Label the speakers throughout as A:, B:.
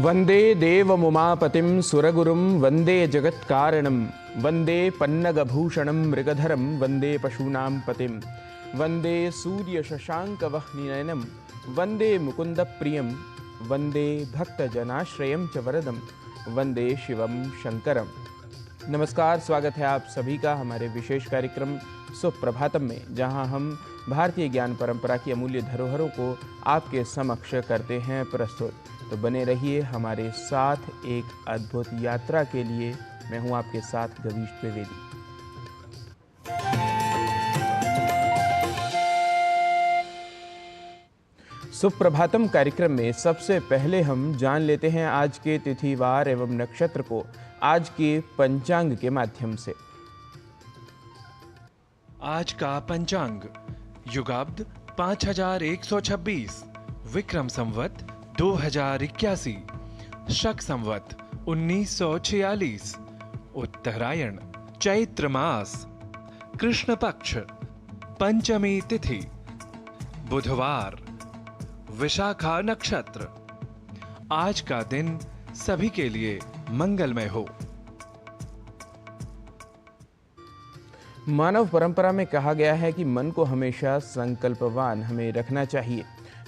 A: वंदे देवमुमापतिं सुरगुरुं वंदे जगत्कारणं वंदे पन्नगभूषणं मृगधरं वंदे पशूनां पतिं वंदे सूर्यशशाङ्कवह्निनयनं वंदे मुकुन्दप्रियं वंदे भक्तजनाश्रयं च वरदं वंदे शिवं शंकरम। नमस्कार, स्वागत है आप सभी का हमारे विशेष कार्यक्रम सुप्रभातम में, जहां हम भारतीय ज्ञान परंपरा की अमूल्य धरोहरों को आपके समक्ष करते हैं प्रस्तुत। तो बने रहिए हमारे साथ एक अद्भुत यात्रा के लिए। मैं हूं आपके साथ गवीश द्विवेदी। सुप्रभातम कार्यक्रम में सबसे पहले हम जान लेते हैं आज के तिथिवार एवं नक्षत्र को आज के पंचांग के माध्यम से।
B: आज का पंचांग युगाब्द 5126, विक्रम संवत 2081, शक संवत 1946, उत्तरायण, चैत्र मास, कृष्ण पक्ष, पंचमी तिथि, बुधवार, विशाखा नक्षत्र। आज का दिन सभी के लिए मंगलमय हो।
A: मानव परंपरा में कहा गया है कि मन को हमेशा संकल्पवान हमें रखना चाहिए।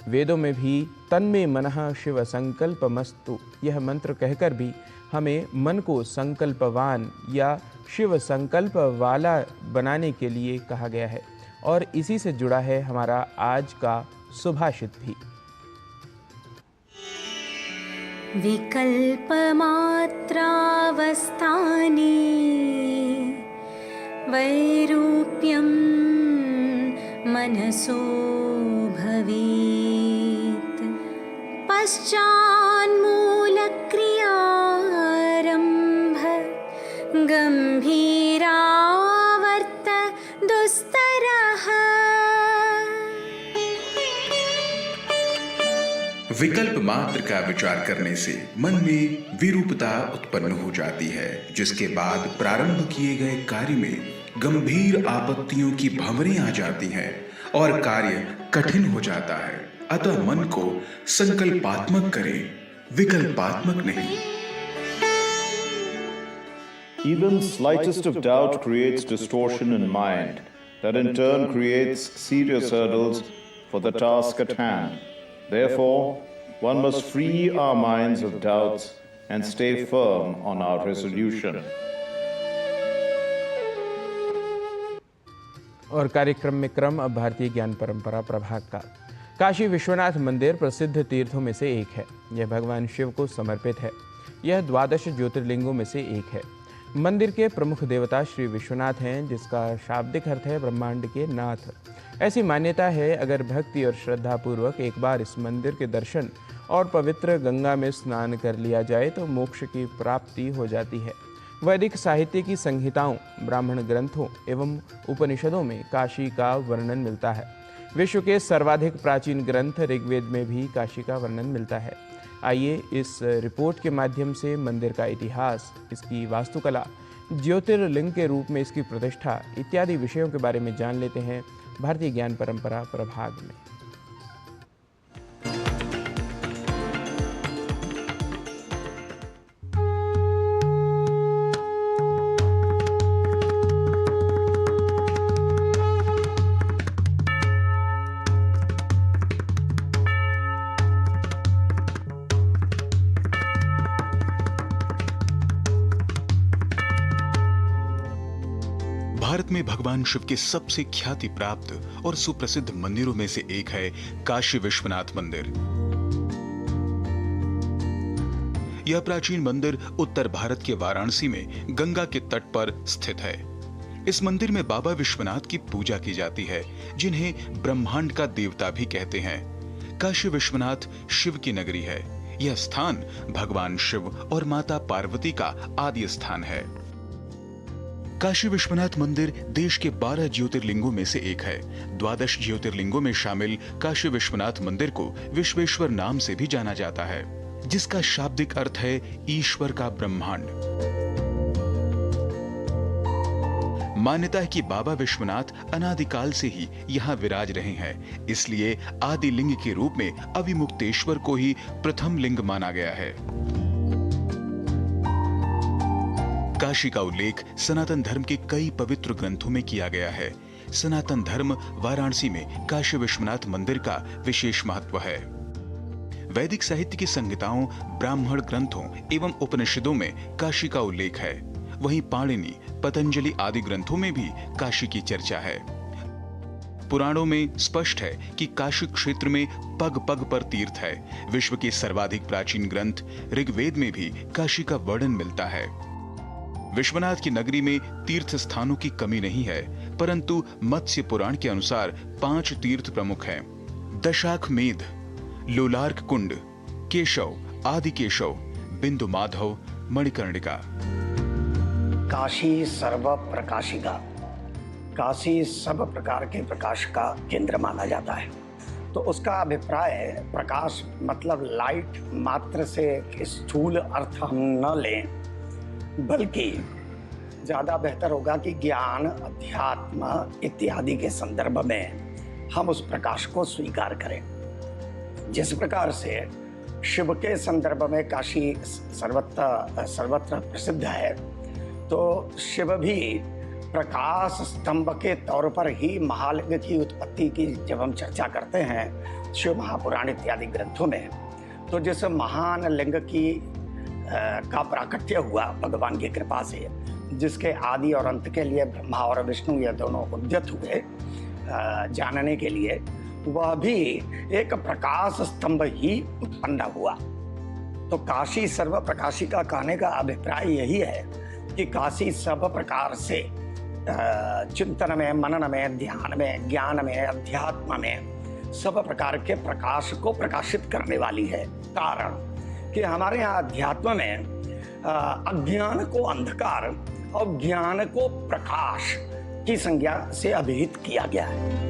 A: वेदों में भी तन्मे मनः शिव संकल्पमस्तु यह मंत्र कहकर भी हमें मन को संकल्पवान या शिव संकल्प वाला बनाने के लिए कहा गया है, और इसी से जुड़ा है हमारा आज का सुभाषित भी।
C: विकल्पमात्रावस्थाने वैरूप्यं मनसो भवेत्, पश्चान्मूलक्रियारम्भ गम्भीरावर्त दुस्तरः।
D: विकल्प मात्र का विचार करने से मन में विरूपता उत्पन्न हो जाती है, जिसके बाद प्रारंभ किए गए कार्य में गंभीर आपत्तियों की भंवरें आ जाती हैं और कार्य कठिन हो जाता है। अतः मन को संकल्पात्मक करें, विकल्पात्मक नहीं।
E: Even slightest of doubt creates distortion in mind, that in turn creates serious hurdles for the task at hand. Therefore, one must free our minds of doubts and stay firm on our resolution.
A: और कार्यक्रम में क्रम अब भारतीय ज्ञान परंपरा प्रभाग का। काशी विश्वनाथ मंदिर प्रसिद्ध तीर्थों में से एक है। यह भगवान शिव को समर्पित है। यह 12 ज्योतिर्लिंगों में से एक है। मंदिर के प्रमुख देवता श्री विश्वनाथ हैं, जिसका शाब्दिक अर्थ है ब्रह्मांड के नाथ। ऐसी मान्यता है, अगर भक्ति और श्रद्धा पूर्वक एक बार इस मंदिर के दर्शन और पवित्र गंगा में स्नान कर लिया जाए तो मोक्ष की प्राप्ति हो जाती है। वैदिक साहित्य की संहिताओं, ब्राह्मण ग्रंथों एवं उपनिषदों में काशी का वर्णन मिलता है। विश्व के सर्वाधिक प्राचीन ग्रंथ ऋग्वेद में भी काशी का वर्णन मिलता है। आइए इस रिपोर्ट के माध्यम से मंदिर का इतिहास, इसकी वास्तुकला, ज्योतिर्लिंग के रूप में इसकी प्रतिष्ठा इत्यादि विषयों के बारे में जान लेते हैं भारतीय ज्ञान परंपरा प्रभाग में।
F: भारत में भगवान शिव के सबसे ख्याति प्राप्त और सुप्रसिद्ध मंदिरों में से एक है काशी विश्वनाथ मंदिर। यह प्राचीन मंदिर उत्तर भारत के वाराणसी में गंगा के तट पर स्थित है। इस मंदिर में बाबा विश्वनाथ की पूजा की जाती है, जिन्हें ब्रह्मांड का देवता भी कहते हैं। काशी विश्वनाथ शिव की नगरी है। यह स्थान भगवान शिव और माता पार्वती का आदि स्थान है। काशी विश्वनाथ मंदिर देश के 12 ज्योतिर्लिंगों में से एक है। 12 ज्योतिर्लिंगों में शामिल काशी विश्वनाथ मंदिर को विश्वेश्वर नाम से भी जाना जाता है, जिसका शाब्दिक अर्थ है ईश्वर का ब्रह्मांड। मान्यता है कि बाबा विश्वनाथ अनादिकाल से ही यहाँ विराज रहे हैं, इसलिए आदि लिंग के रूप में अविमुक्तेश्वर को ही प्रथम लिंग माना गया है। काशी का उल्लेख सनातन धर्म के कई पवित्र ग्रंथों में किया गया है। सनातन धर्म वाराणसी में काशी विश्वनाथ मंदिर का विशेष महत्व है। वैदिक साहित्य की संहिताओं, ब्राह्मण ग्रंथों एवं उपनिषदों में काशी का उल्लेख है। वहीं पाणिनि, पतंजलि आदि ग्रंथों में भी काशी की चर्चा है। पुराणों में स्पष्ट है कि काशी क्षेत्र में पग पग पर तीर्थ है। विश्व के सर्वाधिक प्राचीन ग्रंथ ऋग्वेद में भी काशी का वर्णन मिलता है। विश्वनाथ की नगरी में तीर्थ स्थानों की कमी नहीं है, परंतु मत्स्य पुराण के अनुसार 5 तीर्थ प्रमुख हैं: दशाश्वमेध, लोलार्क कुंड, केशव, आदि केशव, बिंदु माधव, मणिकर्णिका।
G: काशी सर्व प्रकाशिका, काशी सब प्रकार के प्रकाश का केंद्र माना जाता है। तो उसका अभिप्राय है, प्रकाश मतलब लाइट मात्र से स्थूल अर्थ हम न लें, बल्कि ज़्यादा बेहतर होगा कि ज्ञान, अध्यात्म इत्यादि के संदर्भ में हम उस प्रकाश को स्वीकार करें। जिस प्रकार से शिव के संदर्भ में काशी सर्वत्र प्रसिद्ध है, तो शिव भी प्रकाश स्तंभ के तौर पर ही महालिंग की उत्पत्ति की जब हम चर्चा करते हैं शिव महापुराण इत्यादि ग्रंथों में, तो जिस महान लिंग का प्राकट्य हुआ भगवान की कृपा से, जिसके आदि और अंत के लिए ब्रह्मा और विष्णु ये दोनों उद्यत हुए जानने के लिए, वह भी एक प्रकाश स्तंभ ही उत्पन्न हुआ। तो काशी सर्व प्रकाशिका कहने का अभिप्राय यही है कि काशी सब प्रकार से चिंतन में, मनन में, ध्यान में, ज्ञान में, अध्यात्म में सब प्रकार के प्रकाश को प्रकाशित करने वाली है। कारण कि हमारे यहाँ अध्यात्म में अज्ञान को अंधकार और ज्ञान को प्रकाश की संज्ञा से अभिहित किया गया है।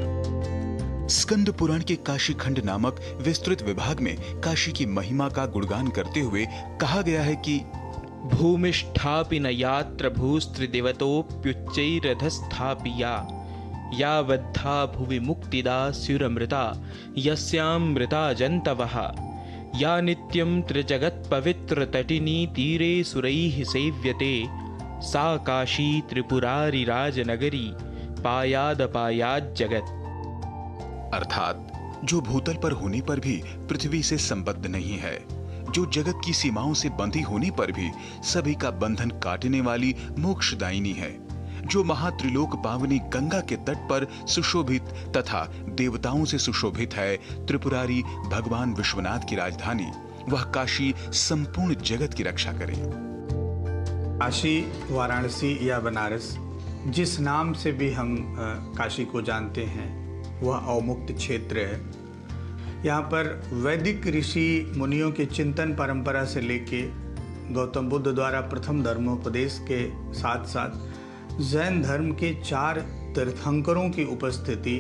F: स्कंद पुराण के काशी खंड नामक विस्तृत विभाग में काशी की महिमा का गुणगान करते हुए कहा गया है कि
H: भूमिष्ठापि न यात्र भूस्त्रिदेवतोऽप्युच्चैरधस्थापि या बद्धा भुवि मुक्तिदा स्युरमृता यस्यामृता जन्तवः या नित्यं त्रिजगत् पवित्र तटिनी तीरे सुरैः सेव्यते सा काशी त्रिपुरारी राजनगरी पायादपायाद जगत।
F: अर्थात जो भूतल पर होने पर भी पृथ्वी से संबद्ध नहीं है, जो जगत की सीमाओं से बंधी होने पर भी सभी का बंधन काटने वाली मोक्षदायिनी है, जो महात्रिलोक पावनी गंगा के तट पर सुशोभित तथा देवताओं से सुशोभित है, त्रिपुरारी भगवान विश्वनाथ की राजधानी, वह काशी संपूर्ण जगत की रक्षा करे।
I: काशी, वाराणसी या बनारस, जिस नाम से भी हम काशी को जानते हैं, वह अवमुक्त क्षेत्र है। यहाँ पर वैदिक ऋषि मुनियों के चिंतन परंपरा से लेके गौतम बुद्ध द्वारा प्रथम धर्मोपदेश के साथ साथ जैन धर्म के 4 तीर्थंकरों की उपस्थिति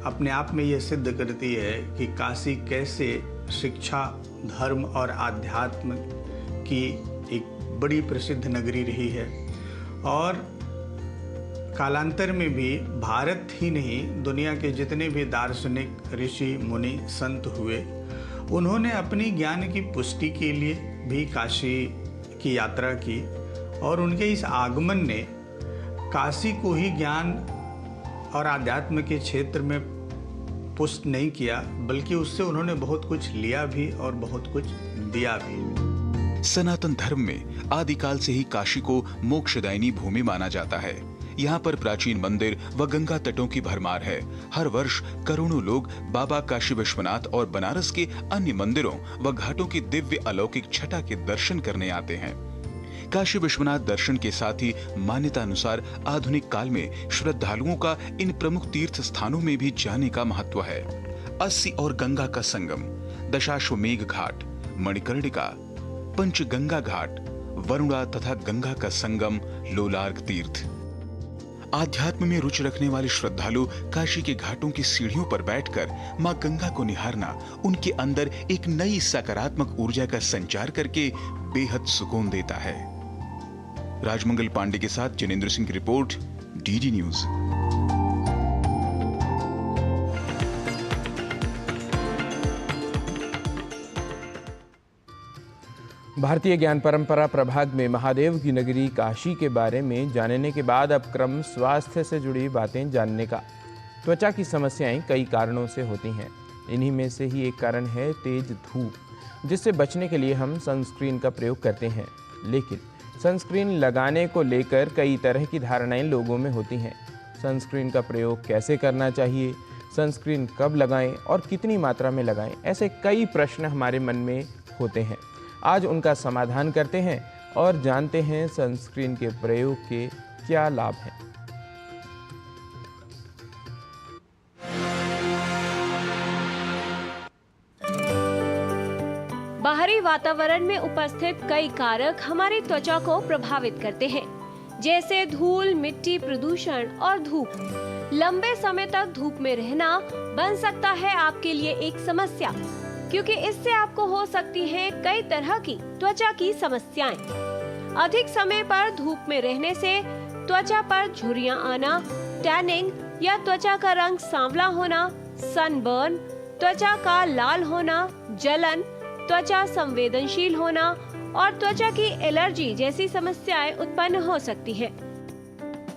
I: अपने आप में यह सिद्ध करती है कि काशी कैसे शिक्षा, धर्म और आध्यात्म की एक बड़ी प्रसिद्ध नगरी रही है। और कालांतर में भी भारत ही नहीं, दुनिया के जितने भी दार्शनिक, ऋषि, मुनि, संत हुए, उन्होंने अपनी ज्ञान की पुष्टि के लिए भी काशी की यात्रा की। और उनके इस आगमन ने काशी को ही ज्ञान और आध्यात्म के क्षेत्र में पुष्ट नहीं किया, बल्कि उससे उन्होंने बहुत कुछ लिया भी और बहुत कुछ दिया भी।
F: सनातन धर्म में आदिकाल से ही काशी को मोक्षदायिनी भूमि माना जाता है। यहाँ पर प्राचीन मंदिर व गंगा तटों की भरमार है। हर वर्ष करोड़ों लोग बाबा काशी विश्वनाथ और बनारस के अन्य मंदिरों व घाटों की दिव्य अलौकिक छटा के दर्शन करने आते हैं। काशी विश्वनाथ दर्शन के साथ ही मान्यता अनुसार आधुनिक काल में श्रद्धालुओं का इन प्रमुख तीर्थ स्थानों में भी जाने का महत्व है। 80 और गंगा का संगम, दशाश्वमेघ घाट, मणिकर्णिका, पंचगंगा घाट, वरुणा तथा गंगा का संगम लोलार्क तीर्थ। आध्यात्म में रुचि रखने वाले श्रद्धालु काशी के घाटों की सीढ़ियों पर बैठकर मां गंगा को निहारना उनके अंदर एक नई सकारात्मक ऊर्जा का संचार करके बेहद सुकून देता है। राजमंगल पांडे के साथ जनेंद्र सिंह की रिपोर्ट, डीडी न्यूज।
A: भारतीय ज्ञान परंपरा प्रभाग में महादेव की नगरी काशी के बारे में जानने के बाद अब क्रम स्वास्थ्य से जुड़ी बातें जानने का। त्वचा की समस्याएं कई कारणों से होती हैं। इन्हीं में से ही एक कारण है तेज धूप, जिससे बचने के लिए हम सनस्क्रीन का प्रयोग करते हैं। लेकिन सनस्क्रीन लगाने को लेकर कई तरह की धारणाएं लोगों में होती हैं। सनस्क्रीन का प्रयोग कैसे करना चाहिए, सनस्क्रीन कब लगाएं और कितनी मात्रा में लगाएं, ऐसे कई प्रश्न हमारे मन में होते हैं। आज उनका समाधान करते हैं और जानते हैं सनस्क्रीन के प्रयोग के क्या लाभ हैं।
J: बाहरी वातावरण में उपस्थित कई कारक हमारी त्वचा को प्रभावित करते हैं, जैसे धूल, मिट्टी, प्रदूषण और धूप। लंबे समय तक धूप में रहना बन सकता है आपके लिए एक समस्या, क्योंकि इससे आपको हो सकती है कई तरह की त्वचा की समस्याएं। अधिक समय पर धूप में रहने से त्वचा पर झुर्रियां आना, टैनिंग या त्वचा का रंग सांवला होना, सनबर्न, त्वचा का लाल होना, जलन, त्वचा संवेदनशील होना और त्वचा की एलर्जी जैसी समस्याएं उत्पन्न हो सकती हैं।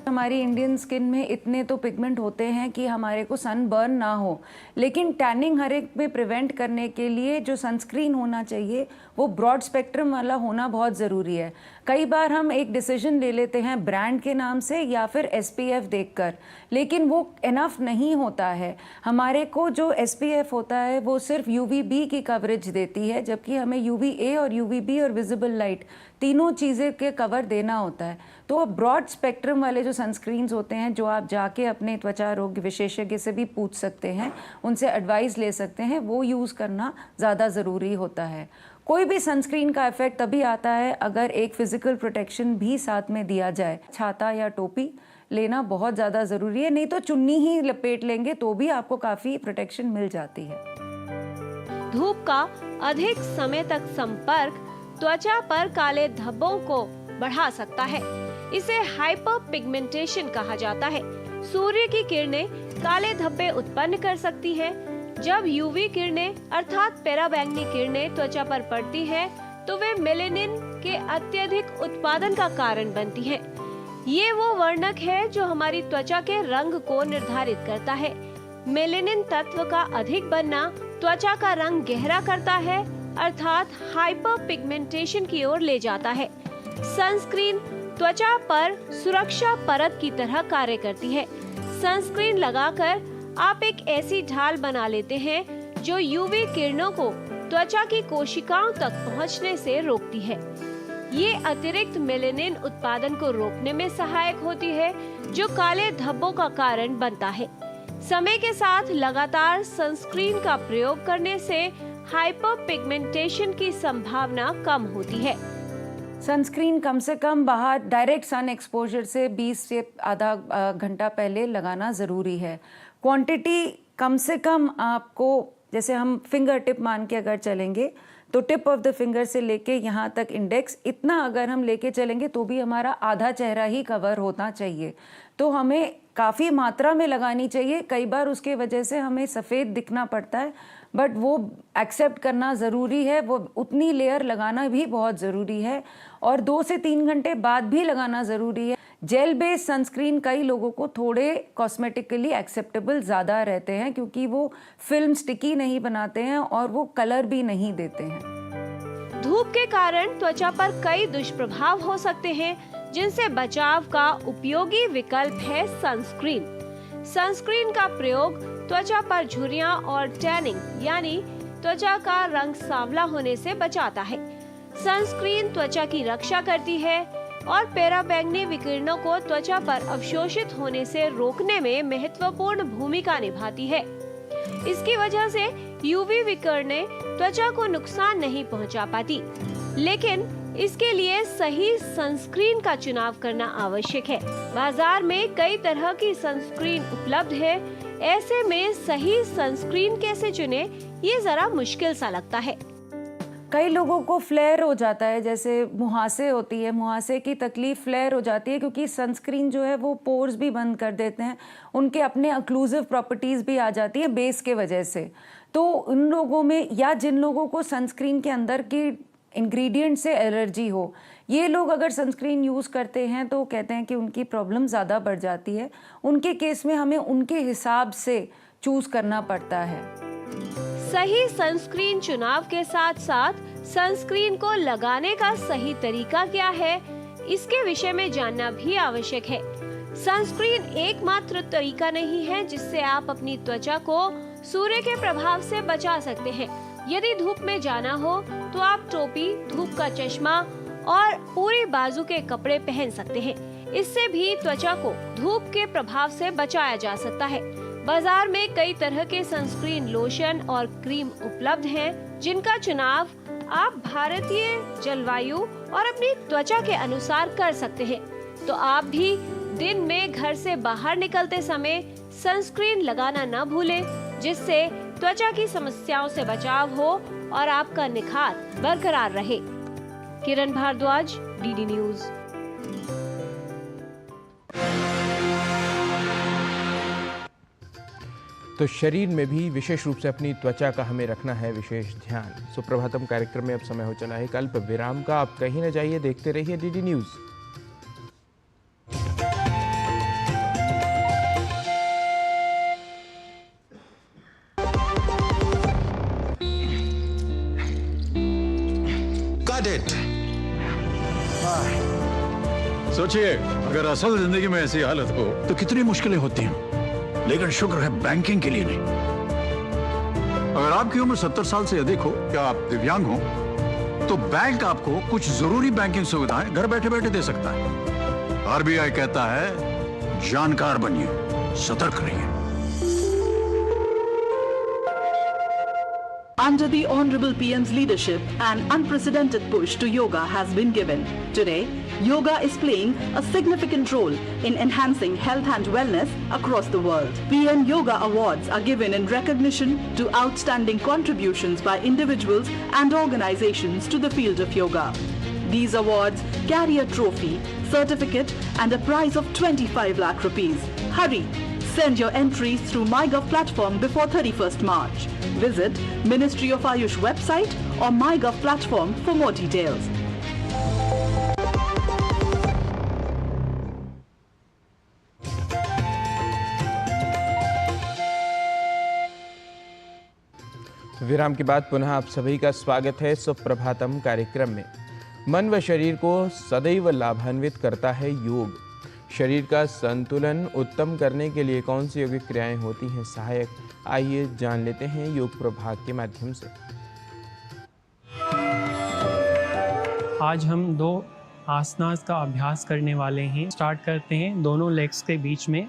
K: हमारी इंडियन स्किन में इतने तो पिगमेंट होते हैं कि हमारे को सन बर्न ना हो, लेकिन टैनिंग हर एक में प्रिवेंट करने के लिए जो सनस्क्रीन होना चाहिए वो ब्रॉड स्पेक्ट्रम वाला होना बहुत ज़रूरी है। कई बार हम एक डिसीजन ले लेते हैं ब्रांड के नाम से या फिर SPF देखकर, लेकिन वो इनफ नहीं होता है। हमारे को जो SPF होता है वो सिर्फ UVB की कवरेज देती है, जबकि हमें UVA और UVB और विजिबल लाइट तीनों चीज़ें के कवर देना होता है। तो ब्रॉड स्पेक्ट्रम वाले जो सनस्क्रीन्स होते हैं, जो आप जाके अपने त्वचा रोग विशेषज्ञ से भी पूछ सकते हैं, उनसे एडवाइस ले सकते हैं, वो यूज़ करना ज़्यादा ज़रूरी होता है। कोई भी सनस्क्रीन का इफेक्ट तभी आता है अगर एक फिजिकल प्रोटेक्शन भी साथ में दिया जाए। छाता या टोपी लेना बहुत ज़्यादा ज़रूरी है, नहीं तो चुन्नी ही लपेट लेंगे तो भी आपको काफ़ी प्रोटेक्शन मिल जाती है।
J: धूप का अधिक समय तक संपर्क त्वचा पर काले धब्बों को बढ़ा सकता है। इसे हाइपर पिगमेंटेशन कहा जाता है। सूर्य की किरणें काले धब्बे उत्पन्न कर सकती हैं। जब यूवी किरणें अर्थात पराबैंगनी किरणें त्वचा पर पड़ती है तो वे मेलेनिन के अत्यधिक उत्पादन का कारण बनती हैं। ये वो वर्णक है जो हमारी त्वचा के रंग को निर्धारित करता है। मेलेनिन तत्व का अधिक बनना त्वचा का रंग गहरा करता है, अर्थात हाइपर पिगमेंटेशन की ओर ले जाता है। सनस्क्रीन त्वचा पर सुरक्षा परत की तरह कार्य करती है। सनस्क्रीन लगाकर आप एक ऐसी ढाल बना लेते हैं जो यूवी किरणों को त्वचा की कोशिकाओं तक पहुंचने से रोकती है। ये अतिरिक्त मेलेनिन उत्पादन को रोकने में सहायक होती है, जो काले धब्बों का कारण बनता है। समय के साथ लगातार सनस्क्रीन का प्रयोग करने से हाइपर पिगमेंटेशन की संभावना कम होती है।
K: सनस्क्रीन कम से कम बाहर डायरेक्ट सन एक्सपोजर से 20 से आधा घंटा पहले लगाना ज़रूरी है। क्वांटिटी कम से कम आपको, जैसे हम फिंगर टिप मान के अगर चलेंगे तो टिप ऑफ द फिंगर से लेके यहाँ तक इंडेक्स, इतना अगर हम लेके चलेंगे तो भी हमारा आधा चेहरा ही कवर होना चाहिए। तो हमें काफ़ी मात्रा में लगानी चाहिए। कई बार उसके वजह से हमें सफ़ेद दिखना पड़ता है, बट वो एक्सेप्ट करना ज़रूरी है। वो उतनी लेयर लगाना भी बहुत ज़रूरी है और 2 से 3 घंटे बाद भी लगाना ज़रूरी है। जेल बेस्ड सनस्क्रीन कई लोगों को थोड़े कॉस्मेटिकली एक्सेप्टेबल ज़्यादा रहते हैं, क्योंकि वो फिल्म स्टिकी नहीं बनाते हैं और वो कलर भी नहीं देते हैं।
J: धूप के कारण त्वचा पर कई दुष्प्रभाव हो सकते हैं, जिनसे बचाव का उपयोगी विकल्प है सनस्क्रीन। सनस्क्रीन का प्रयोग त्वचा पर झुर्रियां और टैनिंग यानी त्वचा का रंग सांवला होने से बचाता है। सनस्क्रीन त्वचा की रक्षा करती है और पराबैंगनी विकिरणों को त्वचा पर अवशोषित होने से रोकने में महत्वपूर्ण भूमिका निभाती है। इसकी वजह से यूवी विकिरणें त्वचा को नुकसान नहीं पहुंचा पाती, लेकिन इसके लिए सही सनस्क्रीन का चुनाव करना आवश्यक है। बाजार में कई तरह की सनस्क्रीन उपलब्ध है। ऐसे में सही सनस्क्रीन कैसे चुने, ये जरा मुश्किल सा लगता है।
K: कई लोगों को फ्लेयर हो जाता है, जैसे मुहासे होती है, मुहासे की तकलीफ फ्लेयर हो जाती है, क्योंकि सनस्क्रीन जो है वो पोर्स भी बंद कर देते हैं, उनके अपने ऑक्लूसिव प्रॉपर्टीज़ भी आ जाती है बेस के वजह से। तो उन लोगों में, या जिन लोगों को सनस्क्रीन के अंदर की इंग्रेडिएंट से एलर्जी हो, ये लोग अगर सनस्क्रीन यूज़ करते हैं तो कहते हैं कि उनकी प्रॉब्लम ज़्यादा बढ़ जाती है। उनके केस में हमें उनके हिसाब से चूज़ करना पड़ता है।
J: सही सनस्क्रीन चुनाव के साथ साथ सनस्क्रीन को लगाने का सही तरीका क्या है, इसके विषय में जानना भी आवश्यक है। सनस्क्रीन एकमात्र तरीका नहीं है जिससे आप अपनी त्वचा को सूर्य के प्रभाव से बचा सकते हैं। यदि धूप में जाना हो तो आप टोपी, धूप का चश्मा और पूरी बाजू के कपड़े पहन सकते हैं। इससे भी त्वचा को धूप के प्रभाव से बचाया जा सकता है। बाजार में कई तरह के सनस्क्रीन लोशन और क्रीम उपलब्ध हैं, जिनका चुनाव आप भारतीय जलवायु और अपनी त्वचा के अनुसार कर सकते हैं। तो आप भी दिन में घर से बाहर निकलते समय सनस्क्रीन लगाना न भूलें, जिससे त्वचा की समस्याओं से बचाव हो और आपका निखार बरकरार रहे। किरण भारद्वाज, डीडी न्यूज।
A: तो शरीर में भी विशेष रूप से अपनी त्वचा का हमें रखना है विशेष ध्यान। सुप्रभातम कार्यक्रम में अब समय हो चला है अल्प विराम का। आप कहीं न जाइए, देखते रहिए डीडी न्यूज।
L: सोचिए, अगर असल जिंदगी में ऐसी हालत हो तो कितनी मुश्किलें होती हैं, लेकिन शुक्र है बैंकिंग के लिए नहीं। अगर आपकी उम्र 70 साल से अधिक हो या आप दिव्यांग हो तो बैंक आपको कुछ जरूरी बैंकिंग सुविधाएं घर बैठे बैठे दे सकता है। आरबीआई कहता है जानकार बनिए, सतर्क रहिए।
M: Under the Honorable PM's leadership, an unprecedented push to yoga has been given. Today, yoga is playing a significant role in enhancing health and wellness across the world. PM Yoga Awards are given in recognition to outstanding contributions by individuals and organizations to the field of yoga. These awards carry a trophy, certificate and a prize of 25 lakh rupees. Hurry! Send your entries through MyGov platform before 31st March. Visit Ministry of Ayush website or MyGov platform for more details.
A: विराम के बाद पुनः आप सभी का स्वागत है सुप्रभातम कार्यक्रम में। मन व शरीर को सदैव लाभान्वित करता है योग। शरीर का संतुलन उत्तम करने के लिए कौन सी योगिक क्रियाएं होती हैं सहायक, आइए जान लेते हैं योग प्रभाग के माध्यम से।
N: आज हम 2 आसनास का अभ्यास करने वाले हैं। स्टार्ट करते हैं। दोनों लेग्स के बीच में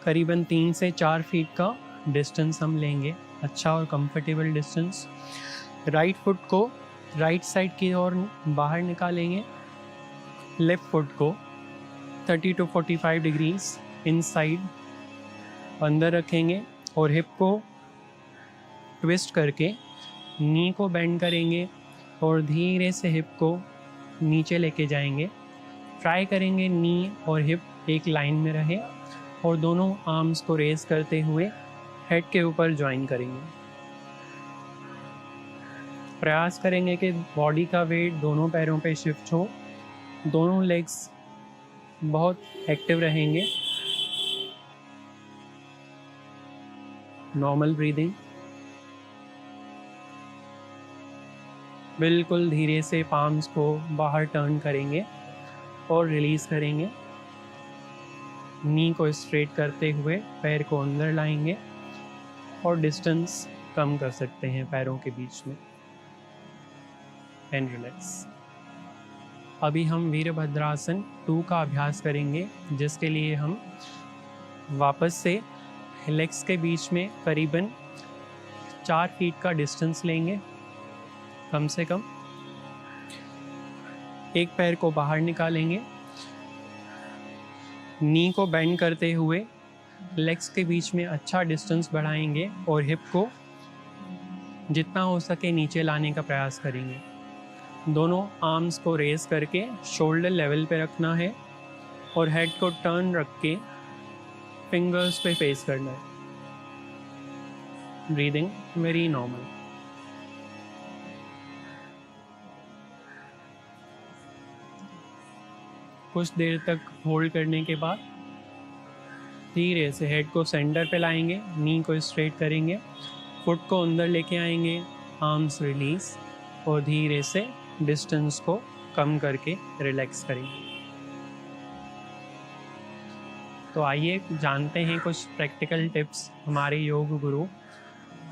N: करीबन 3 से 4 फीट का डिस्टेंस हम लेंगे, अच्छा और कंफर्टेबल डिस्टेंस। राइट फुट को राइट साइड की ओर बाहर निकालेंगे, लेफ्ट फुट को 30 to 45 डिग्रीज इनसाइड अंदर रखेंगे और हिप को ट्विस्ट करके नी को बेंड करेंगे और धीरे से हिप को नीचे लेके जाएंगे। ट्राई करेंगे नी और हिप एक लाइन में रहे और दोनों आर्म्स को रेज करते हुए हेड के ऊपर ज्वाइन करेंगे। प्रयास करेंगे कि बॉडी का वेट दोनों पैरों पे शिफ्ट हो, दोनों लेग्स बहुत एक्टिव रहेंगे। Normal breathing. बिल्कुल धीरे से पाम्स को बाहर टर्न करेंगे और रिलीज करेंगे। नी को स्ट्रेट करते हुए पैर को अंदर लाएंगे और डिस्टेंस कम कर सकते हैं पैरों के बीच में। And relax. अभी हम वीरभद्रासन 2 का अभ्यास करेंगे, जिसके लिए हम वापस से लेग्स के बीच में करीबन 4 फीट का डिस्टेंस लेंगे कम से कम। एक पैर को बाहर निकालेंगे, नी को बेंड करते हुए लेग्स के बीच में अच्छा डिस्टेंस बढ़ाएंगे और हिप को जितना हो सके नीचे लाने का प्रयास करेंगे। दोनों आर्म्स को रेज करके शोल्डर लेवल पे रखना है और हेड को टर्न रख के फिंगर्स पे फेस करना है। Breathing very normal. कुछ देर तक होल्ड करने के बाद धीरे से हेड को सेंटर पे लाएंगे, नी को स्ट्रेट करेंगे, फुट को अंदर लेके आएंगे, आर्म्स रिलीज और धीरे से डिस्टेंस को कम करके रिलैक्स करेंगे। तो आइए जानते हैं कुछ प्रैक्टिकल टिप्स हमारे योग गुरु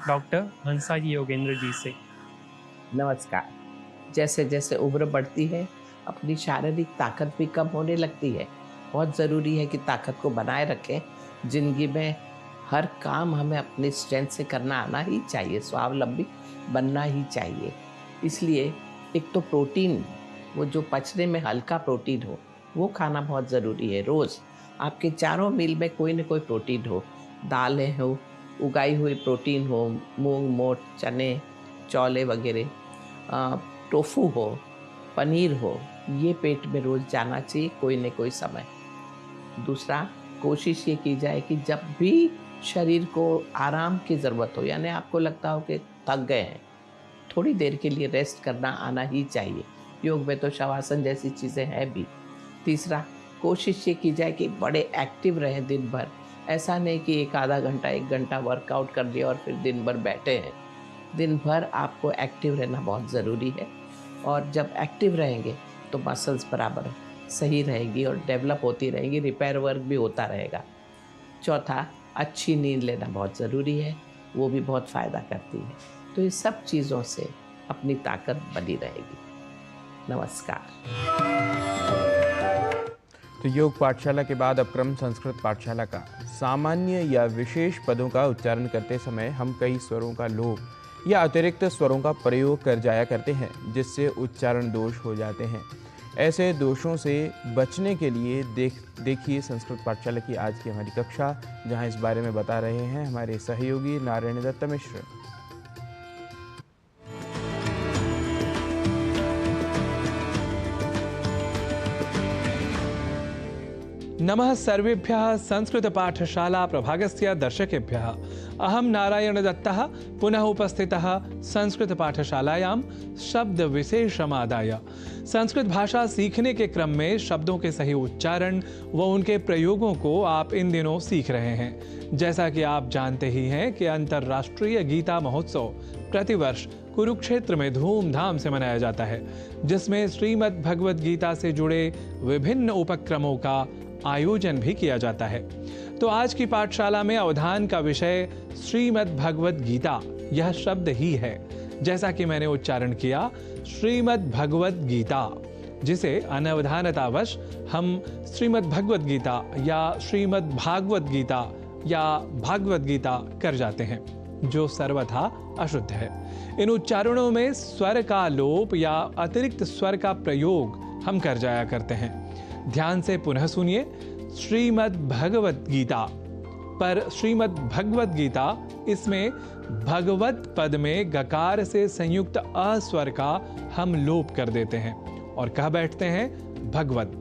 N: डॉक्टर हंसा जी योगेंद्र जी से।
O: नमस्कार। जैसे जैसे उम्र बढ़ती है अपनी शारीरिक ताकत भी कम होने लगती है। बहुत ज़रूरी है कि ताकत को बनाए रखें। ज़िंदगी में हर काम हमें अपनी स्ट्रेंथ से करना आना ही चाहिए, स्वावलंबी बनना ही चाहिए। इसलिए एक तो प्रोटीन, वो जो पचने में हल्का प्रोटीन हो, वो खाना बहुत ज़रूरी है। रोज़ आपके चारों मील में कोई न कोई प्रोटीन हो, दालें हो, उगाई हुई प्रोटीन हो, मूंग, मोठ, चने, चौले वगैरह, टोफू हो, पनीर हो, ये पेट में रोज़ जाना चाहिए कोई न कोई समय। दूसरा, कोशिश ये की जाए कि जब भी शरीर को आराम की ज़रूरत हो, यानी आपको लगता हो कि थक गए हैं, थोड़ी देर के लिए रेस्ट करना आना ही चाहिए। योग में तो शवासन जैसी चीज़ें हैं भी। तीसरा, कोशिश ये की जाए कि बड़े एक्टिव रहें दिन भर। ऐसा नहीं कि एक आधा घंटा 1 घंटा वर्कआउट कर लिया और फिर दिन भर बैठे हैं। दिन भर आपको एक्टिव रहना बहुत ज़रूरी है, और जब एक्टिव रहेंगे तो मसल्स बराबर सही रहेगी और डेवलप होती रहेगी, रिपेयर वर्क भी होता रहेगा। चौथा, अच्छी नींद लेना बहुत ज़रूरी है, वो भी बहुत फ़ायदा करती है। तो ये सब चीज़ों से अपनी ताकत बनी रहेगी। नमस्कार।
A: तो योग पाठशाला के बाद अब क्रम संस्कृत पाठशाला का। सामान्य या विशेष पदों का उच्चारण करते समय हम कई स्वरों का लोप या अतिरिक्त स्वरों का प्रयोग कर जाया करते हैं, जिससे उच्चारण दोष हो जाते हैं। ऐसे दोषों से बचने के लिए देखिए संस्कृत पाठशाला की आज की हमारी कक्षा, जहां इस बारे में बता रहे हैं हमारे सहयोगी नारायण दत्त मिश्र।
B: नमः सर्वेभ्यः संस्कृत पाठशाला प्रभागस्य दर्शकेभ्यः। अहं नारायण दत्तः पुनः उपस्थितः संस्कृत पाठशालायां शब्द विशेषमादाय। संस्कृत भाषा सीखने के क्रम में शब्दों के सही उच्चारण व उनके प्रयोगों को आप इन दिनों सीख रहे हैं। जैसा कि आप जानते ही हैं कि अंतर्राष्ट्रीय गीता महोत्सव प्रतिवर्ष कुरुक्षेत्र में धूमधाम से मनाया जाता है, जिसमें श्रीमद् भगवद गीता से जुड़े विभिन्न उपक्रमों का आयोजन भी किया जाता है। तो आज की पाठशाला में अवधान का विषय श्रीमद् भगवद गीता, यह शब्द ही है, जैसा कि मैंने उच्चारण किया, श्रीमद् भगवद गीता, जिसे अनवधानतावश हम श्रीमद् भगवद गीता या श्रीमद् भागवत गीता या भागवत गीता कर जाते हैं, जो सर्वथा अशुद्ध है। इन उच्चारणों में स्वर का लोप या अतिरिक्त स्वर का प्रयोग हम कर जाया करते हैं। ध्यान से पुनः सुनिए। श्रीमद् भगवत गीता पर श्रीमद् भगवत गीता, इसमें भगवत पद में गकार से संयुक्त अ स्वर का हम लोप कर देते हैं और कह बैठते हैं भगवत,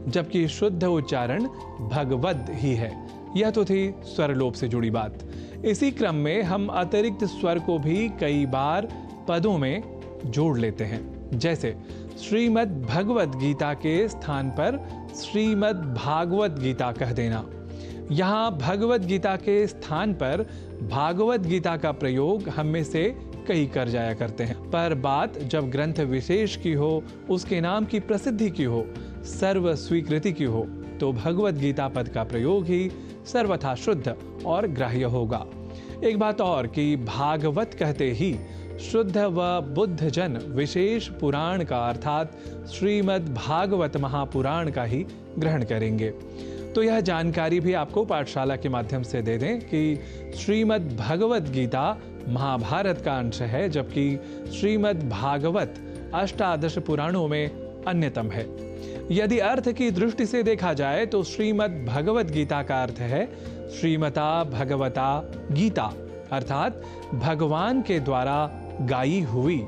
B: जबकि शुद्ध उच्चारण भगवद ही है। यह तो थी स्वर लोप से जुड़ी बात। इसी क्रम में हम अतिरिक्त स्वर को भी कई बार पदों में जोड़ लेते हैं, जैसे श्रीमद् भगवत गीता के स्थान पर श्रीमद् भागवत गीता कह देना। यहाँ भगवत गीता के स्थान पर भागवत गीता का प्रयोग हम में से कई कर जाया करते हैं, पर बात जब ग्रंथ विशेष की हो, उसके नाम की प्रसिद्धि की हो, सर्व स्वीकृति की हो, तो भगवत गीता पद का प्रयोग ही सर्वथा शुद्ध और ग्राह्य होगा। एक बात और कि भागवत कहते ही शुद्ध व बुद्ध जन विशेष पुराण का अर्थात श्रीमद् भागवत महापुराण का ही ग्रहण करेंगे। तो यह जानकारी भी आपको पाठशाला के माध्यम से दे दें कि श्रीमद् भगवत गीता महाभारत का अंश है, जबकि श्रीमद् भागवत अष्टादश पुराणों में अन्यतम है। यदि अर्थ की दृष्टि से देखा जाए तो श्रीमद् भगवत गीता का अर्थ है श्रीमता भगवता गीता, अर्थात भगवान के द्वारा गाई हुई।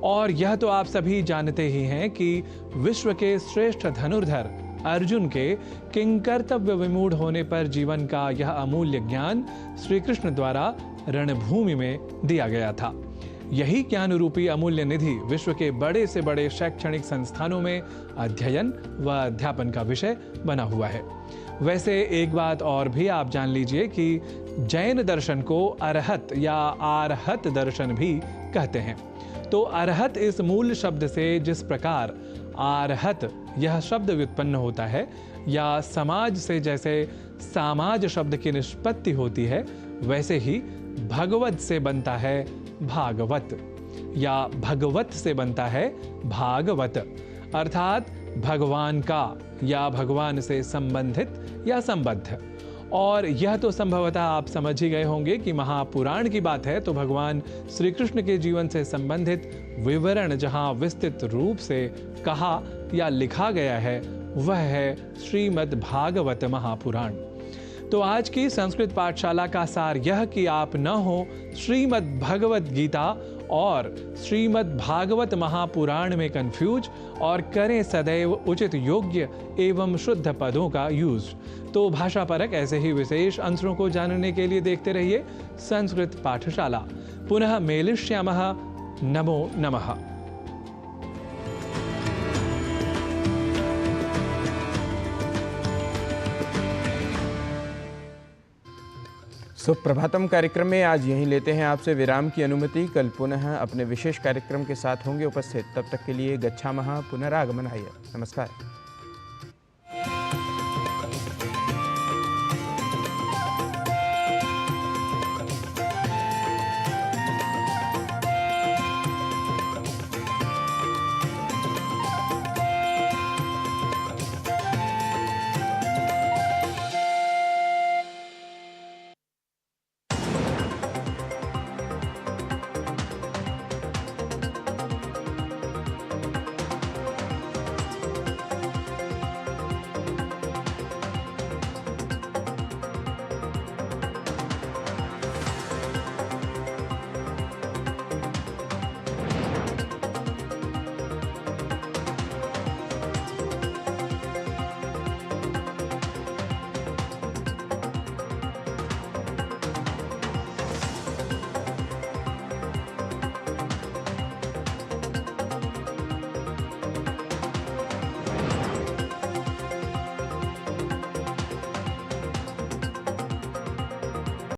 B: और यह तो आप सभी जानते ही हैं कि विश्व के श्रेष्ठ धनुर्धर अर्जुन के किंकर्तव्य विमूढ़ होने पर जीवन का यह अमूल्य ज्ञान श्री कृष्ण द्वारा रणभूमि में दिया गया था। यही ज्ञान रूपी अमूल्य निधि विश्व के बड़े से बड़े शैक्षणिक संस्थानों में अध्ययन व अध्यापन का विषय बना हुआ है। वैसे एक बात और भी आप जान लीजिए कि जैन दर्शन को अरहत या आरहत दर्शन भी कहते हैं। तो अरहत इस मूल शब्द से जिस प्रकार आरहत यह शब्द व्युत्पन्न होता है, या समाज से जैसे समाज शब्द की निष्पत्ति होती है, वैसे ही भगवत से बनता है भागवत, या भगवत से बनता है भागवत, अर्थात भगवान का या भगवान से संबंधित या संबद्ध। और यह तो संभवतः आप समझ ही गए होंगे कि महापुराण की बात है तो भगवान श्री कृष्ण के जीवन से संबंधित विवरण जहां विस्तृत रूप से कहा या लिखा गया है वह है श्रीमद् भागवत महापुराण। तो आज की संस्कृत पाठशाला का सार यह कि आप न हो श्रीमद् भगवत गीता और श्रीमद् भागवत महापुराण में कंफ्यूज, और करें सदैव उचित योग्य एवं शुद्ध पदों का यूज। तो भाषा परक ऐसे ही विशेष अंशों को जानने के लिए देखते रहिए संस्कृत पाठशाला। पुनः मेलिष्यामः। नमो नमः।
A: सुप्रभातम कार्यक्रम में आज यहीं लेते हैं आपसे विराम की अनुमति। कल पुनः अपने विशेष कार्यक्रम के साथ होंगे उपस्थित। तब तक के लिए गच्छामः पुनरागमनाय। नमस्कार।